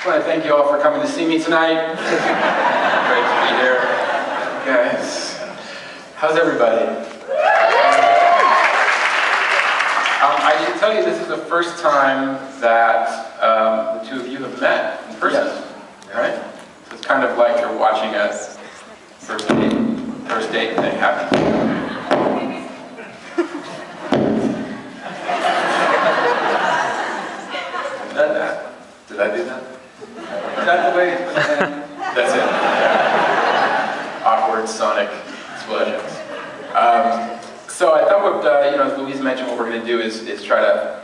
I want to thank you all for coming to see me tonight. Great to be here. Guys, how's everybody? I should tell you, this is the first time that the two of you have met in person, yes. Right? So it's kind of like you're watching a first date thing happen. Did I do that? Is that the way it's been? That's it. Yeah. Awkward sonic explosions. So I thought what, as Louise mentioned, what we're going to do is try to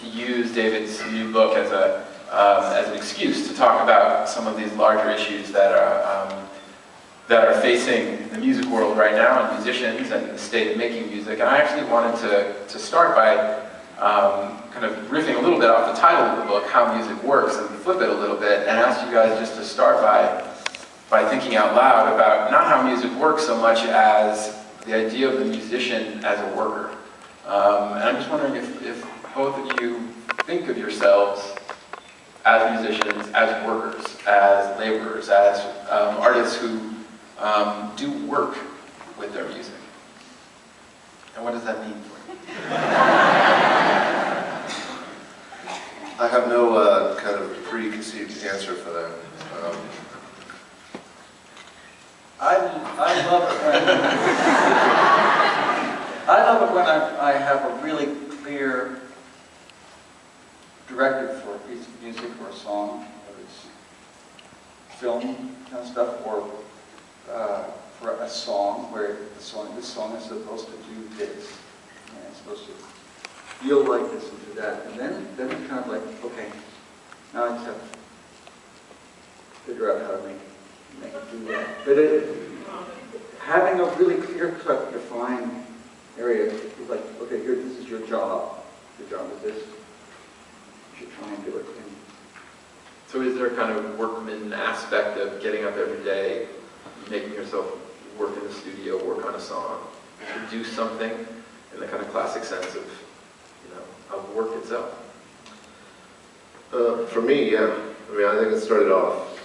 use David's new book as an excuse to talk about some of these larger issues that are facing the music world right now, and musicians, and the state of making music. And I actually wanted to start by kind of riffing a little bit off the title of the book, How Music Works, and flip it a little bit, and ask you guys just to start by thinking out loud about not how music works so much as the idea of the musician as a worker. And I'm just wondering if both of you think of yourselves as musicians, as workers, as laborers, as artists who do work with their music. And what does that mean for you? I have no kind of preconceived answer for that. I love it when I have a really clear directive for a piece of music or a song, whether it's film kind of stuff, or for a song where this song is supposed to do this, and it's supposed to feel like this and do that, and then it's kind of like, okay, now I just have to figure out how to make it do that. But having a really clear-cut, defined area is like, okay, here, this is your job. Your job is this. You should try and do it. So is there a kind of workman aspect of getting up every day, making yourself work in the studio, work on a song, to do something in the kind of classic sense of work itself? For me, yeah. I mean, I think it started off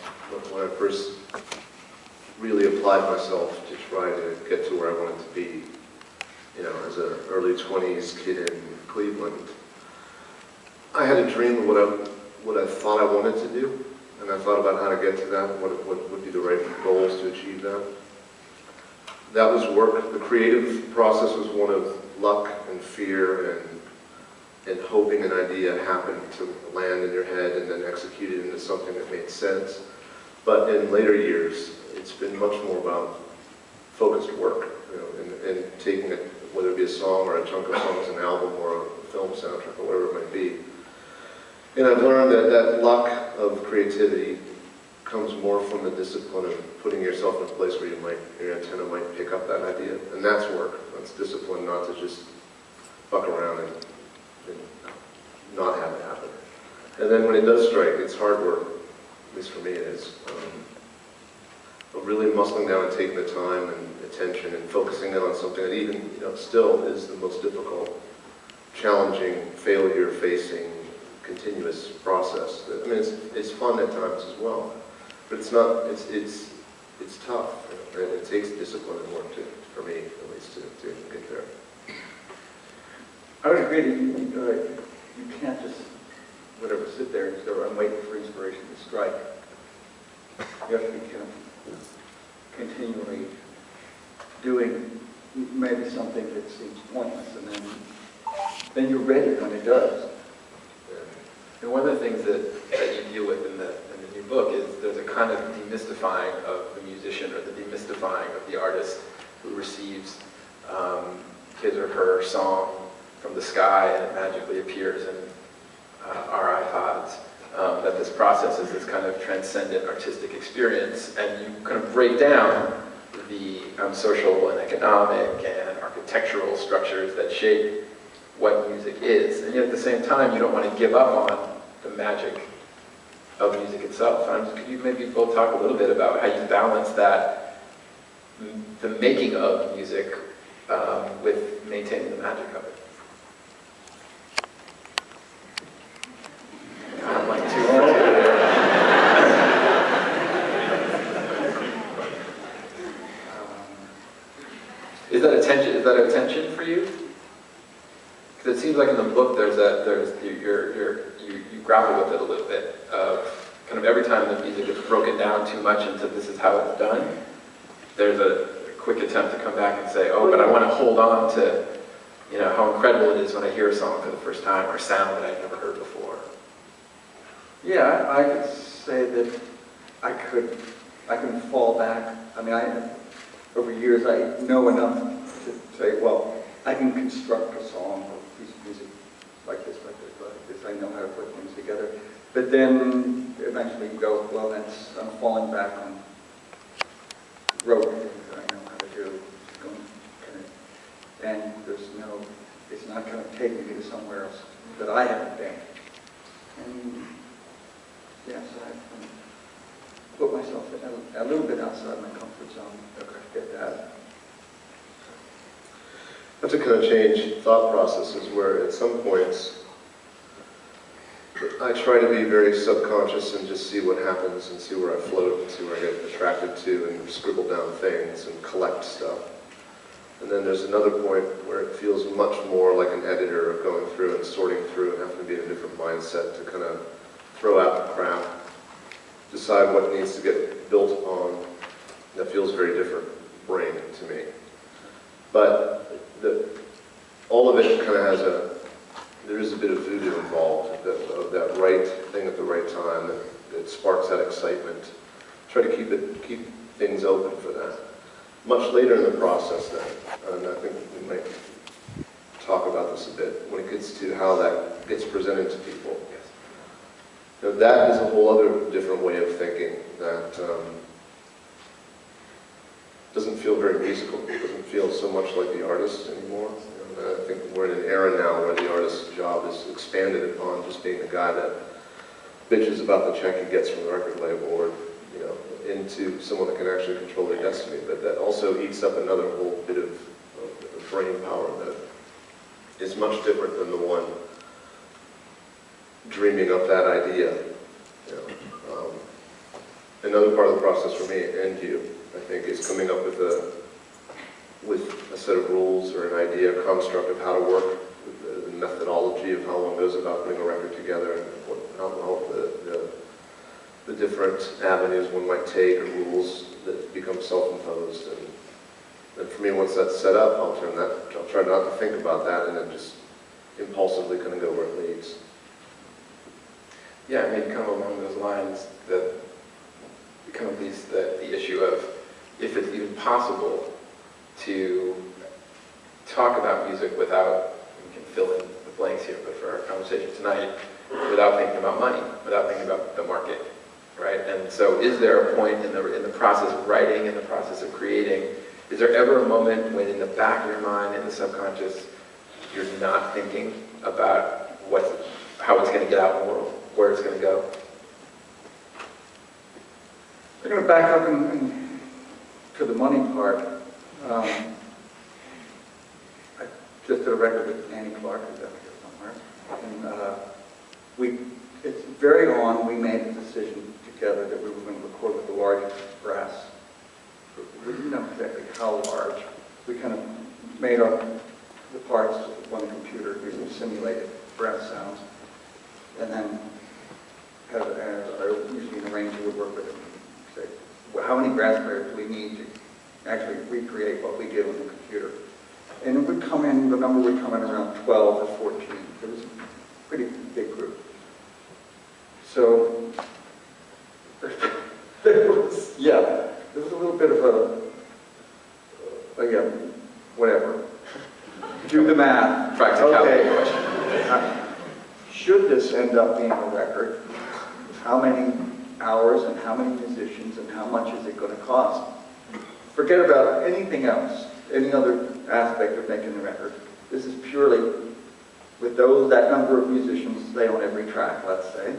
when I first really applied myself to try to get to where I wanted to be, as an early 20s kid in Cleveland. I had a dream of what I thought I wanted to do, and I thought about how to get to that, what would be the right goals to achieve that. That was work. The creative process was one of luck and fear and hoping an idea happened to land in your head and then execute it into something that made sense. But in later years, it's been much more about focused work, and taking it, whether it be a song or a chunk of songs, an album or a film soundtrack or whatever it might be. And I've learned that luck of creativity comes more from the discipline of putting yourself in a place where your antenna might pick up that idea. And that's work. That's discipline, not to just fuck around and not have it happen. And then when it does strike, it's hard work, at least for me it is. Really muscling down and taking the time and attention and focusing in on something that even, still is the most difficult, challenging, failure-facing, continuous process. I mean, it's fun at times as well, but it's not. It's tough, and it takes discipline and work for me, at least, to get there. I would agree that you can't just, sit there and just go, I'm waiting for inspiration to strike. You have to be kind of continually doing maybe something that seems pointless, and then you're ready when it does. And one of the things that you deal with in the new book is there's a kind of demystifying of the musician, or the demystifying of the artist who receives his or her song from the sky and it magically appears in our iPods. That this process is this kind of transcendent artistic experience, and you kind of break down the social and economic and architectural structures that shape what music is. And yet at the same time, you don't want to give up on the magic of music itself. Could you maybe both talk a little bit about how you balance that, the making of music, with maintaining the magic of it? Kind of like two. tension for you? Because it seems like in the book you grapple with it a little bit of kind of every time the music gets broken down too much into this is how it's done, there's a quick attempt to come back and say, oh, but I want to hold on to, you know, how incredible it is when I hear a song for the first time or a sound that I've never heard before. Yeah, I could say that I can fall back. I mean, over years I know enough to say, well, I can construct a song or a piece of music like this. I know how to put things together. But then eventually you go, well, I'm falling back on rote things that I know how to do. And it's not going to take me to somewhere else that I haven't been. And yes, I've put myself a little bit outside my comfort zone. Okay, get that. I have to kind of change thought processes where at some points I try to be very subconscious and just see what happens and see where I float and see where I get attracted to and scribble down things and collect stuff. And then there's another point where it feels much more like an editor of going through and sorting through and having to be in a different mindset to kind of throw out the crap, decide what needs to get built on. That feels very different brain to me. But all of it kind of has there is a bit of voodoo involved, of that right thing at the right time that sparks that excitement. Try to keep things open for that. Much later in the process then, and I think we might talk about this a bit, when it gets to how that gets presented to people. You know, that is a whole other different way of thinking that doesn't feel very musical. It doesn't feel so much like the artist anymore. I think we're in an era now where the artist's job is expanded upon just being the guy that bitches about the check he gets from the record label, or into someone that can actually control their destiny. But that also eats up another whole bit of brain power that is much different than the one dreaming up that idea. Another part of the process for me and you, I think, is coming up with a set of rules or an idea, a construct of how to work, the methodology of how one goes about putting a record together, and how the different avenues one might take, or rules that become self-imposed. And for me, once that's set up, I'll try not to think about that, and then just impulsively kind of go where it leads. Yeah, I mean, kind of along those lines, the issue of if it's even possible to talk about music without, we can fill in the blanks here, but for our conversation tonight, without thinking about money, without thinking about the market, right? And so is there a point in the process of writing, in the process of creating, is there ever a moment when in the back of your mind, in the subconscious, you're not thinking about how it's going to get out in the world, where it's going to go? I'm going to back up to the money part. I just did a record with Annie Clark, who's up here somewhere. And it's very on, we made the decision together that we were going to record with the largest brass. We didn't know exactly how large. We kind of made the parts on the computer using simulated brass sounds. And then usually an arranger would work with them and say, well, how many brass players do we need to actually recreate what we did on the computer? And it would come in, the number would come in around 12 or 14. It was a pretty big group. So, there was a little bit of whatever. Do the math. Practicality question. Should this end up being a record? How many hours and how many musicians and how much is it going to cost? Forget about anything else, any other aspect of making the record. This is purely with that number of musicians, say on every track, let's say.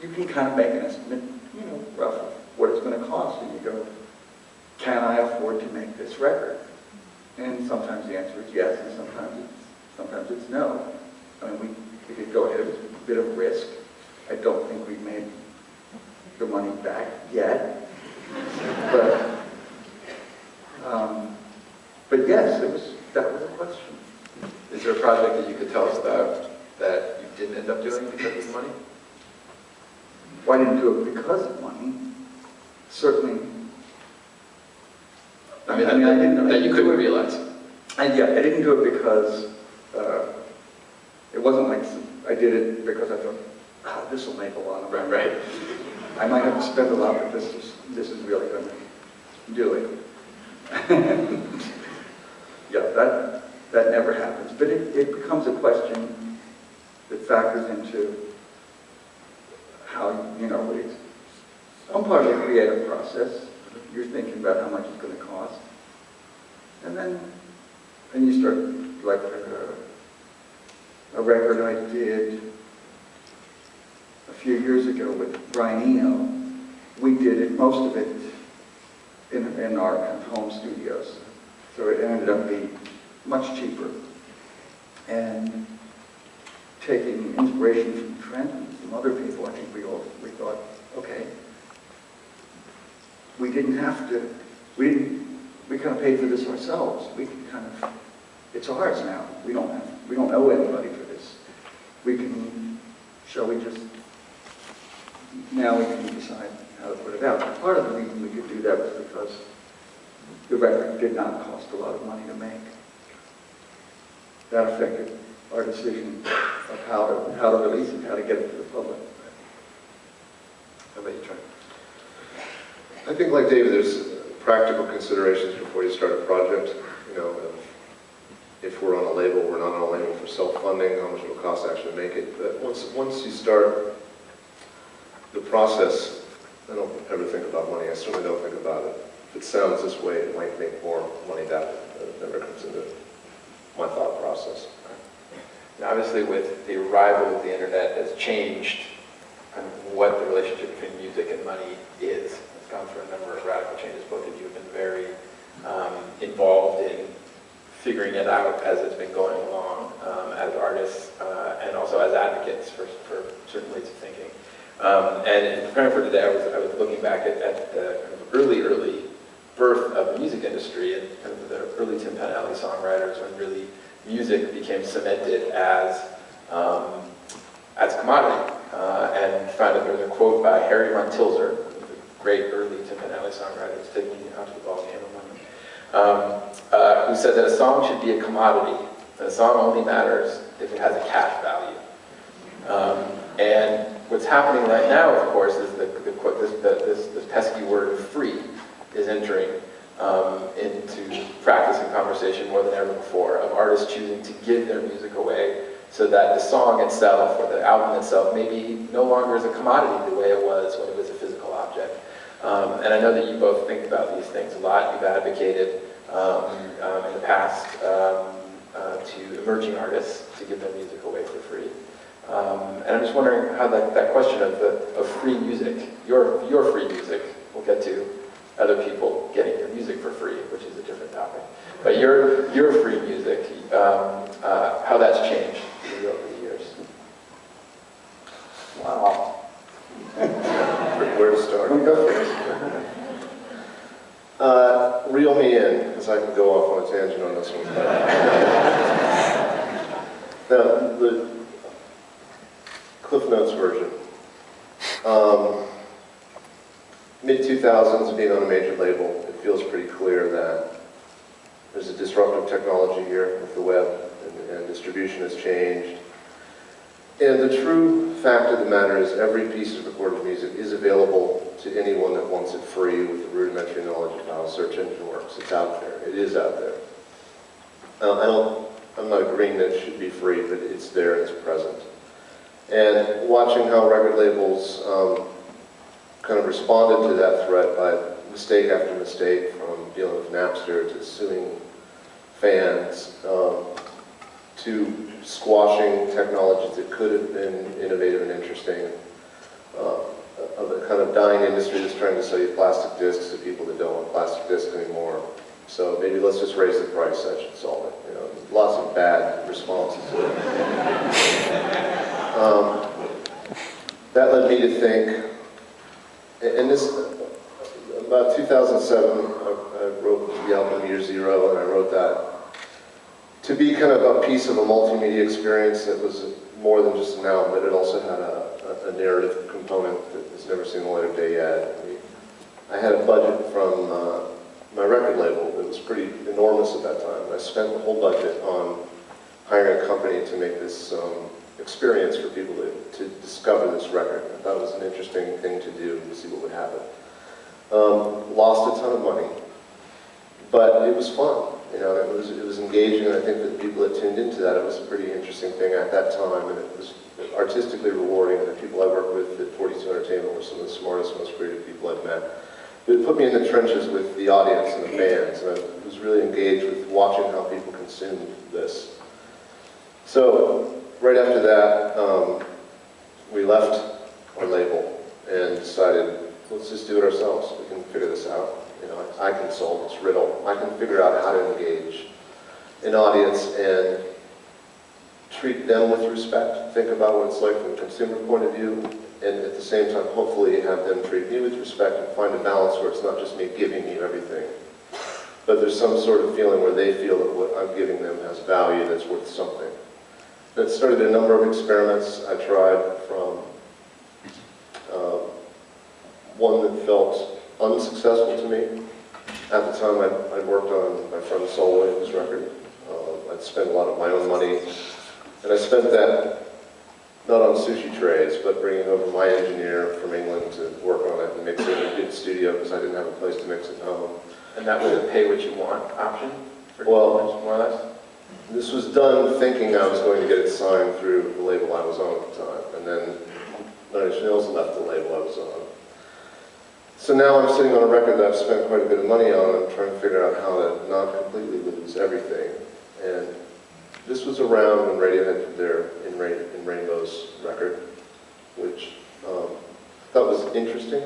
You can kind of make an estimate, roughly, what it's going to cost. And you go, can I afford to make this record? And sometimes the answer is yes, and sometimes it's no. I mean, we could go ahead with a bit of risk. I don't think we've made the money back yet. But yes, that project that you could tell us about that you didn't end up doing because of the money? Well, I didn't do it because of money. Certainly. I mean, that you couldn't realize. And yeah, I didn't do it because it wasn't like I did it because I thought, this will make a lot of money. Right. I might have to spend a lot, but this is really going to do it. Yeah, that never happens. But it becomes a question that factors into how, it's some part of the creative process. You're thinking about how much it's going to cost. And then you start, like a record I did a few years ago with Brian Eno. We did it, most of it, in our kind of home studios. So it ended up being much cheaper. And taking inspiration from Trent and some other people, I think we thought, okay, we didn't have to, we kind of paid for this ourselves. We can kind of, it's ours now. We don't owe anybody for this. Shall we just, now we can decide how to put it out. Part of the reason we could do that was because the record did not cost a lot of money to make. That affected our decision of how to release it, how to get it to the public. How about you, Trent? I think, like David, there's practical considerations before you start a project. If we're on a label, we're not on a label for self-funding, how much it will cost to actually make it. But once you start the process, I don't ever think about money. I certainly don't think about it. If it sounds this way, it might make more money that way. It never comes into my thought process. And obviously, with the arrival of the internet, has changed kind of what the relationship between music and money is. It's gone through a number of radical changes. Both of you have been very involved in figuring it out as it's been going along as artists and also as advocates for certain ways of thinking. And in preparing for today, I was looking back at the kind of early birth of the music industry and kind of the early Tim Panelli songwriters when really music became cemented as commodity. And found that there was a quote by Harry Von Tilzer, a great early Tim Panelli songwriter who's taking me out to the ball game a moment, who said that a song should be a commodity. And a song only matters if it has a cash value. And what's happening right now, of course, is this pesky word free is entering into practice and conversation more than ever before, of artists choosing to give their music away so that the song itself or the album itself maybe no longer is a commodity the way it was when it was a physical object. And I know that you both think about these things a lot. You've advocated in the past to emerging artists to give their music away for free. And I'm just wondering how that question of free music, your free music, we'll get to other people getting their music for free, which is a different topic. But your free music, how that's changed over the years. Wow. Where to start? Can we go first? Reel me in, because I can go off on a tangent on this one. Now, the Cliff Notes version. Mid-2000s, being on a major label, it feels pretty clear that there's a disruptive technology here with the web, and distribution has changed. And the true fact of the matter is every piece of recorded music is available to anyone that wants it free with the rudimentary knowledge of how a search engine works. It's out there. It is out there. I'm not agreeing that it should be free, but it's there, it's present. And watching how record labels kind of responded to that threat by mistake after mistake, from dealing with Napster to suing fans, to squashing technologies that could have been innovative and interesting, of a kind of dying industry that's trying to sell you plastic discs to people that don't want plastic discs anymore. So maybe let's just raise the price, that should solve it. Lots of bad responses to it. That led me to think, and this, about 2007, I wrote the album Year Zero, and I wrote that to be kind of a piece of a multimedia experience that was more than just an album, but it also had a narrative component that has never seen the light of day yet. I had a budget from my record label that was pretty enormous at that time. I spent the whole budget on hiring a company to make this experience for people to discover this record. I thought it was an interesting thing to do, to see what would happen. Lost a ton of money, but it was fun. You know, it was engaging, and I think that the people that tuned into that, it was a pretty interesting thing at that time, and it was artistically rewarding. And the people I worked with at 42 Entertainment were some of the smartest, most creative people I've met. It put me in the trenches with the audience and the bands, and I was really engaged with watching how people consumed this. So, right after that, we left our label and decided, let's just do it ourselves. We can figure this out. You know, I can solve this riddle. I can figure out how to engage an audience and treat them with respect, think about what it's like from a consumer point of view, and at the same time, hopefully have them treat me with respect and find a balance where it's not just me giving you everything, but there's some sort of feeling where they feel that what I'm giving them has value that's worth something. That started a number of experiments I tried, from one that felt unsuccessful to me. At the time, I'd worked on my friend Saul Williams' record. I'd spent a lot of my own money, and I spent that not on sushi trays, but bringing over my engineer from England to work on it and mix it in a good studio because I didn't have a place to mix at home. And that was a pay what you want option? For Well, more or less? this was done thinking I was going to get it signed through the label I was on at the time, and then Nine Inch Nails left the label I was on. So now I'm sitting on a record that I've spent quite a bit of money on and trying to figure out how to not completely lose everything. And this was around when Radiohead did their In Rainbows record, which I thought was interesting,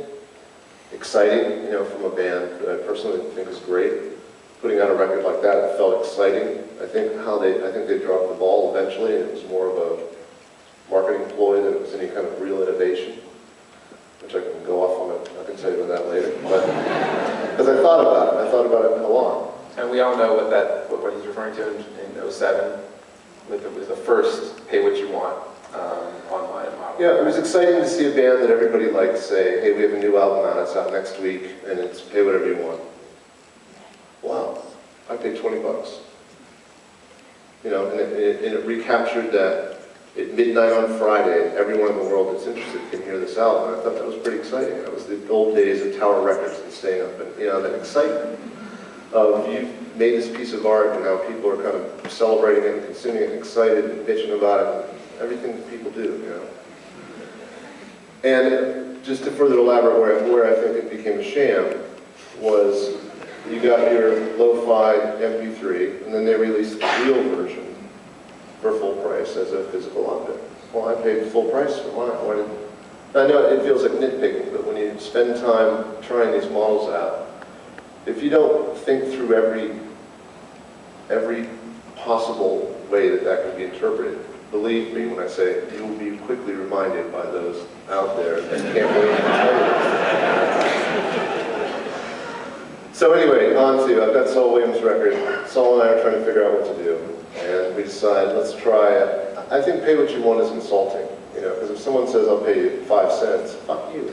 exciting, you know, from a band that I personally think is great. Putting out a record like that, it felt exciting. I think they dropped the ball eventually, and it was more of a marketing ploy than it was any kind of real innovation, which I can go off on it. I can tell you about that later. But because I thought about it a lot. And we all know what he's referring to in 07, with it was the first pay what you want online model. Yeah, it was exciting to see a band that everybody liked say, hey, we have a new album out, it's out next week, and it's pay whatever you want. Wow, I paid $20. You know, and it recaptured that at midnight on Friday, everyone in the world that's interested can hear this album. And I thought that was pretty exciting. That was the old days of Tower Records and staying up, and you know, that excitement of you've made this piece of art and now people are kind of celebrating it and consuming it and excited and bitching about it, and everything that people do, you know. And just to further elaborate where I think it became a sham was you got your lo-fi MP3, and then they released the real version for full price as a physical object. Well, I paid full price for mine. I know it feels like nitpicking, but when you spend time trying these models out, if you don't think through every possible way that can be interpreted, believe me when I say you will be quickly reminded by those out there that can't wait to tell you. So anyway, I've got Saul Williams' record. Saul and I are trying to figure out what to do, and we decide, let's try it. I think pay what you want is insulting, you know, because if someone says I'll pay you 5 cents, fuck you.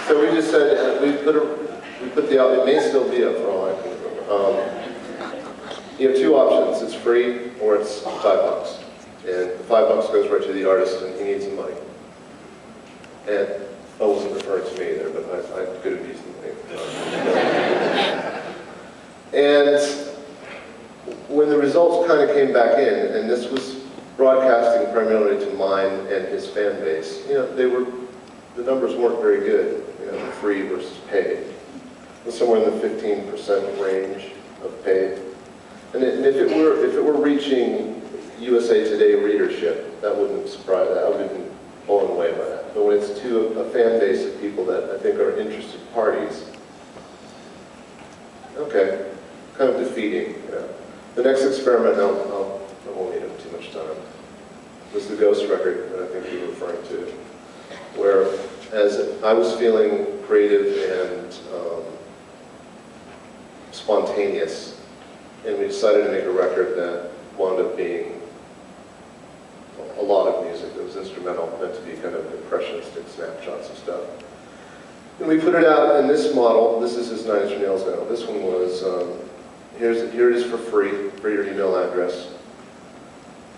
So we just said, we put the album, it may still be up for all I can remember. You have two options, it's free or it's $5. And the $5 goes right to the artist and he needs the money. And I wasn't referring to me either, but I could have used the money. And when the results kind of came back in, and this was broadcasting primarily to mine and his fan base, you know, the numbers weren't very good, you know, free versus paid. It was somewhere in the 15% range of paid. And if it were reaching USA Today readership, that wouldn't surprise that. I would have been blown away by that. But when it's to a fan base of people that I think are interested parties, okay, kind of defeating, you know. The next experiment, I won't need too much time, was the Ghost record that I think you were referring to, where as I was feeling creative and spontaneous, and we decided to make a record that wound up being a lot of music. It was instrumental, meant to be kind of impressionistic snapshots of stuff. And we put it out in this model. This is his Nine Inch Nails now. This one was, here it is for free, for your email address.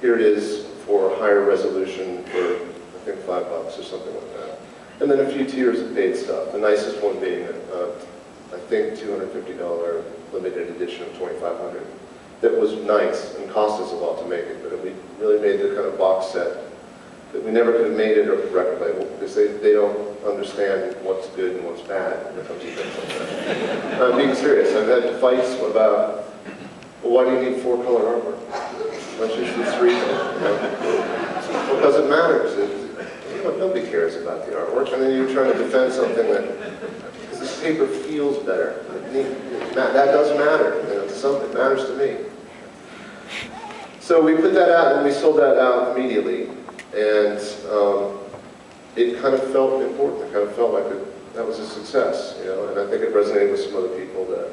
Here it is for higher resolution for, I think, $5 or something like that. And then a few tiers of paid stuff. The nicest one being, I think, $250 limited edition of 2500. That was nice and cost us a lot to make it, but we really made the kind of box set that we never could have made it a record label because they don't understand what's good and what's bad when it comes to things like that. I'm being serious. I've had fights about, well, why do you need 4-color artwork? Why don't you just do 3 color? You know? Because it matters. Nobody cares about the artwork, and then you're trying to defend something that, because this paper feels better. That does matter. You know, it matters to me. So we put that out, and we sold that out immediately. And it kind of felt important. It kind of felt like that was a success, you know. And I think it resonated with some other people. That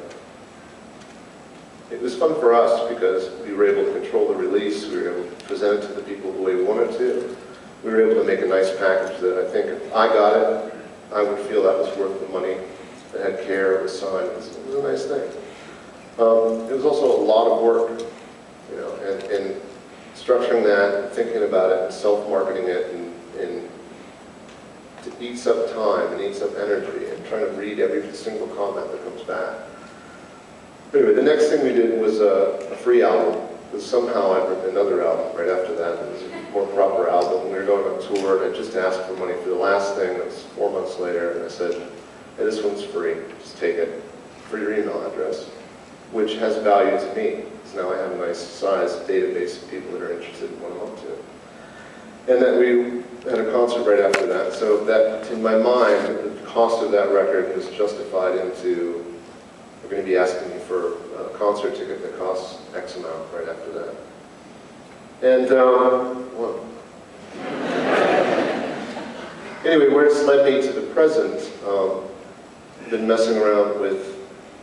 it was fun for us because we were able to control the release. We were able to present it to the people the way we wanted to. We were able to make a nice package that I think if I got it, I would feel that was worth the money. It had care. It was signed. It was a nice thing. It was also a lot of work, you know, and structuring that, thinking about it, and self-marketing it, and it eats up time and eats up energy, and trying to read every single comment that comes back. Anyway, the next thing we did was a free album, because somehow I wrote another album right after that. It was a more proper album. We were going on tour, and I just asked for money for the last thing. That was 4 months later, and I said, hey, this one's free. Just take it for your email address, which has value to me. Now I have a nice sized database of people that are interested in what I'm up to. And then we had a concert right after that. So that, in my mind, the cost of that record was justified into, we're going to be asking you for a concert ticket that costs X amount right after that. And, well, anyway, where it's led me to the present, I've been messing around with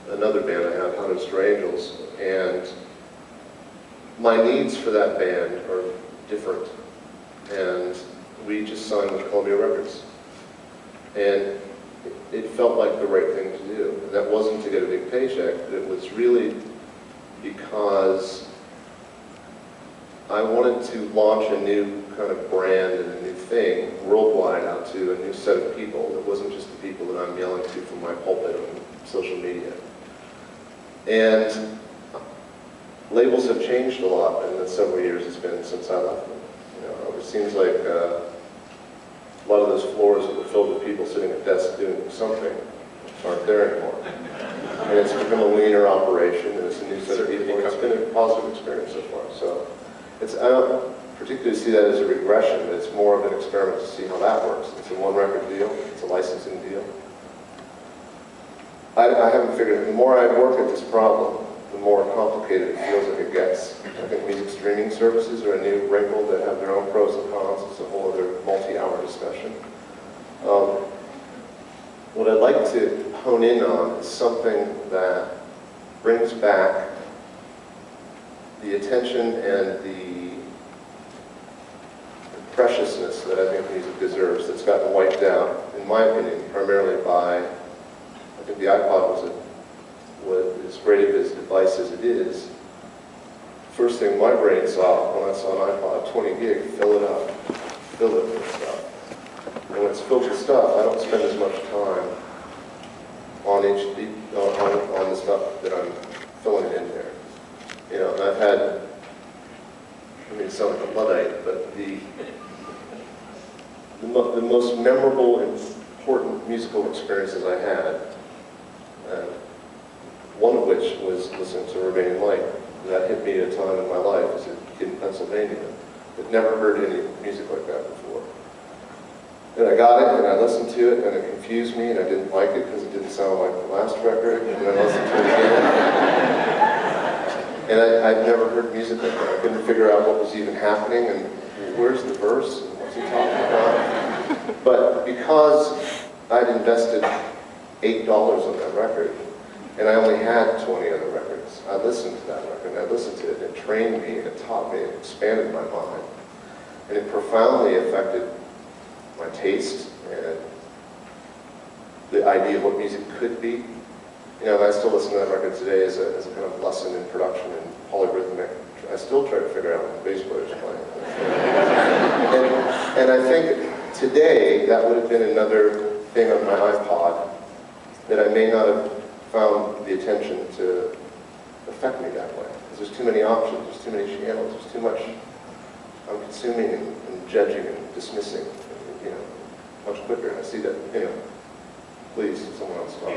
another band I have, Hundred Stray Angels, and my needs for that band are different, and we just signed with Columbia Records, and it felt like the right thing to do. And that wasn't to get a big paycheck, but it was really because I wanted to launch a new kind of brand and a new thing worldwide out to a new set of people. That wasn't just the people that I'm yelling to from my pulpit on social media. And labels have changed a lot in the several years it's been since I left them. You know, it seems like a lot of those floors that were filled with people sitting at desks doing something aren't there anymore. And it's become a leaner operation, and it's a new set of people, and it's been a positive experience so far. So I don't particularly see that as a regression, but it's more of an experiment to see how that works. It's a one-record deal, it's a licensing deal. I haven't figured it. The more I work at this problem, the more complicated it feels like it gets. I think music streaming services are a new wrinkle that have their own pros and cons. It's a whole other multi-hour discussion. What I'd like to hone in on is something that brings back the attention and the preciousness that I think music deserves, that's gotten wiped out, in my opinion, primarily by, I think the iPod was as great of a device as it is. First thing my brain saw when I saw an iPod, 20 gig, fill it up, fill it with stuff. And when it's filled with stuff, I don't spend as much time on on the stuff that I'm filling it in there. You know, and I've had, I mean, it sounds like a Luddite, but the most memorable and important musical experiences I had, one of which was listening to Remaining Light. That hit me at a time in my life as a kid in Pennsylvania that never heard any music like that before. And I got it, and I listened to it, and it confused me, and I didn't like it because it didn't sound like the last record, and then I listened to it again. And I'd never heard music like that. I couldn't figure out what was even happening, and where's the verse, and what's he talking about? But because I'd invested $8 on that record, and I only had 20 other records. I listened to that record, and I listened to it, and it trained me, and it taught me, it expanded my mind. And it profoundly affected my taste and the idea of what music could be. You know, I still listen to that record today as a kind of lesson in production and polyrhythmic. I still try to figure out what the bass players are playing. and I think today, that would have been another thing on my iPod that I may not have found the attention to affect me that way. Because there's too many options, there's too many channels, there's too much I'm consuming and judging and dismissing, you know, much quicker. And I see that, you know, please, someone else talk.